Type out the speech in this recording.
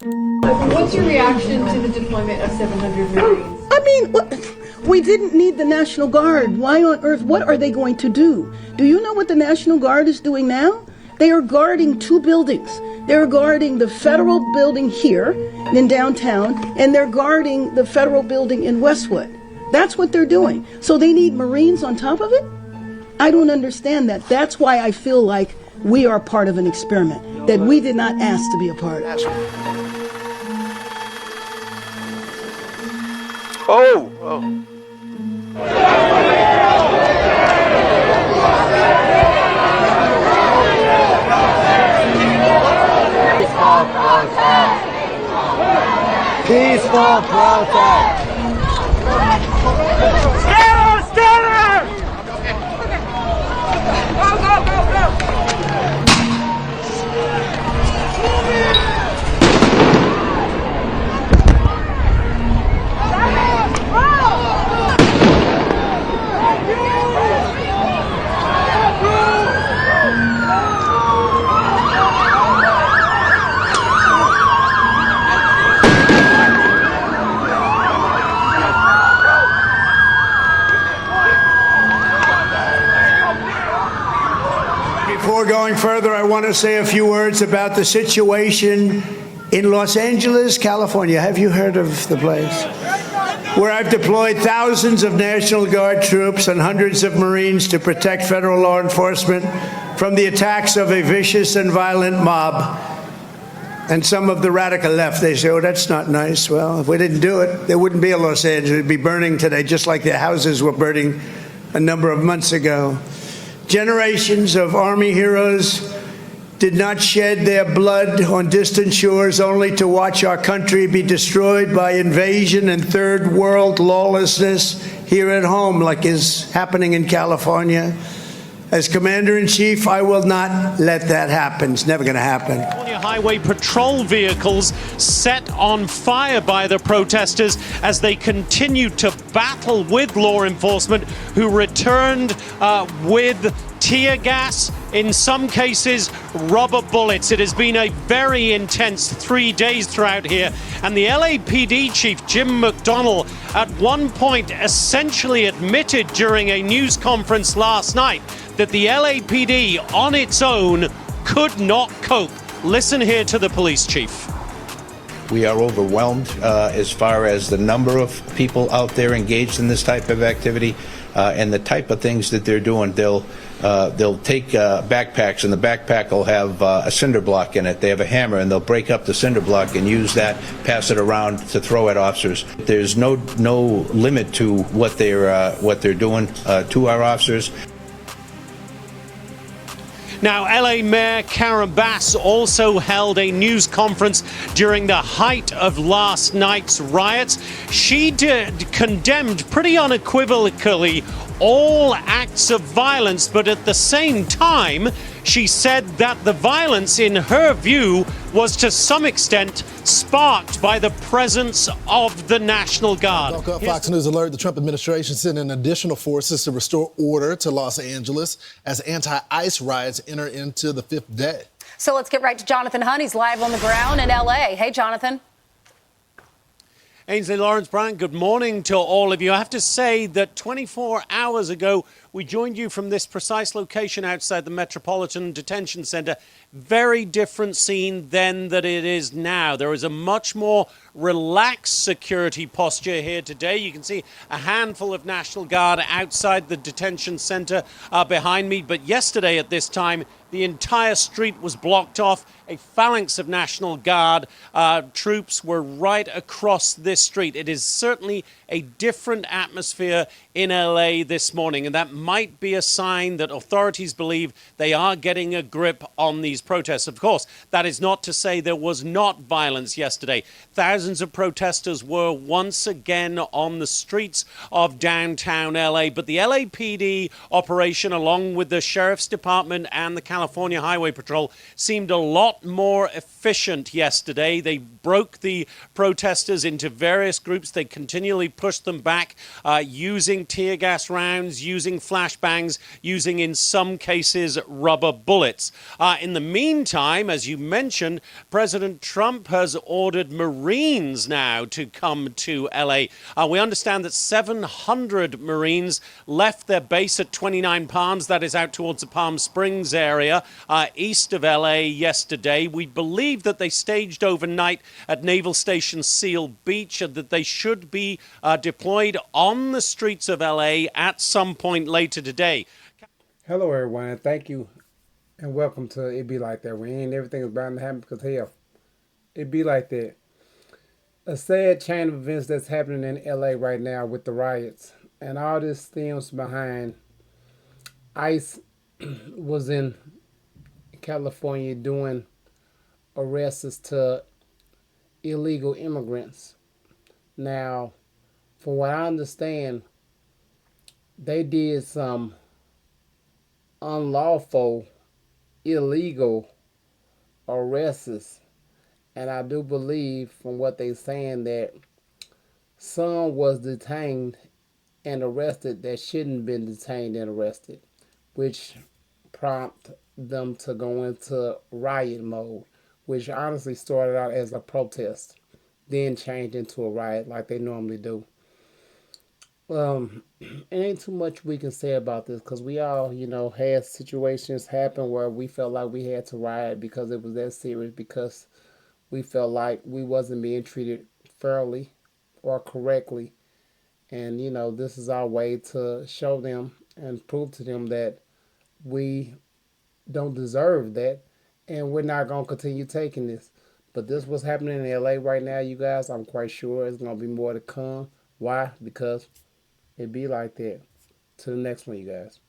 What's your reaction to the deployment of 700 Marines? I mean, we didn't need the National Guard. Why on earth? What are they going to do? Do you know what the National Guard is doing now? They are guarding two buildings. They're guarding the federal building here in downtown, and they're guarding the federal building in Westwood. That's what they're doing. So they need Marines on top of it? I don't understand that. That's why I feel like we are part of an experiment that we did not ask to be a part of. Oh. Peaceful protest. Before going further, I want to say a few words about the situation in Los Angeles, California. Have you heard of the place? Where I've deployed thousands of National Guard troops and hundreds of Marines to protect federal law enforcement from the attacks of a vicious and violent mob. And some of the radical left, they say, oh, that's not nice. Well, if we didn't do it, there wouldn't be a Los Angeles. It would be burning today, just like the houses were burning a number of months ago. Generations of Army heroes did not shed their blood on distant shores only to watch our country be destroyed by invasion and third world lawlessness here at home, like is happening in California. As Commander-in-Chief, I will not let that happen. It's never going to happen. California Highway Patrol vehicles set on fire by the protesters as they continued to battle with law enforcement, who returned with tear gas, in some cases rubber bullets. It has been a very intense 3 days throughout here, and the LAPD chief, Jim McDonnell, at one point essentially admitted during a news conference last night that the LAPD on its own could not cope. Listen here to the police chief. We are overwhelmed as far as the number of people out there engaged in this type of activity and the type of things that they're doing. They'll take backpacks, and the backpack will have a cinder block in it. They have a hammer, and they'll break up the cinder block and use that, pass it around to throw at officers. There's no limit to what they're doing to our officers. Now, LA Mayor Karen Bass also held a news conference during the height of last night's riots. She condemned pretty unequivocally all acts of violence, but at the same time, she said that the violence, in her view, was to some extent sparked by the presence of the National Guard. Welcome up, Fox News Alert. The Trump administration sent in additional forces to restore order to Los Angeles as anti-ICE riots enter into the fifth day. So let's get right to Jonathan Hunt. He's live on the ground in L.A. Hey, Jonathan. Ainsley Lawrence Bryant, good morning to all of you. I have to say that 24 hours ago, we joined you from this precise location outside the Metropolitan Detention Center. Very different scene then that it is now. There is a much more relaxed security posture here today. You can see a handful of National Guard outside the detention center behind me. But yesterday at this time, the entire street was blocked off. A phalanx of National Guard troops were right across this street. It is certainly a different atmosphere in LA this morning, and that might be a sign that authorities believe they are getting a grip on these protests. Of course, that is not to say there was not violence yesterday. Thousands of protesters were once again on the streets of downtown LA, but the LAPD operation, along with the Sheriff's Department and the California Highway Patrol, seemed a lot more efficient yesterday. They broke the protesters into various groups. They continually pushed them back using tear gas rounds, using flashbangs, using in some cases rubber bullets. In the meantime, as you mentioned, President Trump has ordered Marines now to come to LA. We understand that 700 Marines left their base at 29 Palms, that is out towards the Palm Springs area, east of LA yesterday. We believe that they staged overnight at Naval Station Seal Beach and that they should be deployed on the streets of LA at some point later today. Hello, everyone, and thank you, and welcome to It Be Like That. We ain't everything is bound to happen because, hell, it be like that. A sad chain of events that's happening in LA right now with the riots, and all this stems behind ICE was in California doing arrests to illegal immigrants. Now, from what I understand, they did some unlawful, illegal arrests. And I do believe from what they're saying that some was detained and arrested that shouldn't have been detained and arrested, which prompt them to go into riot mode, which honestly started out as a protest, then changed into a riot like they normally do. It ain't too much we can say about this because we all, had situations happen where we felt like we had to riot because it was that serious, because we felt like we wasn't being treated fairly or correctly. And, this is our way to show them and prove to them that we don't deserve that and we're not going to continue taking this. But this was happening in LA right now, you guys. I'm quite sure it's going to be more to come. Why? Because it be like that. To the next one, you guys.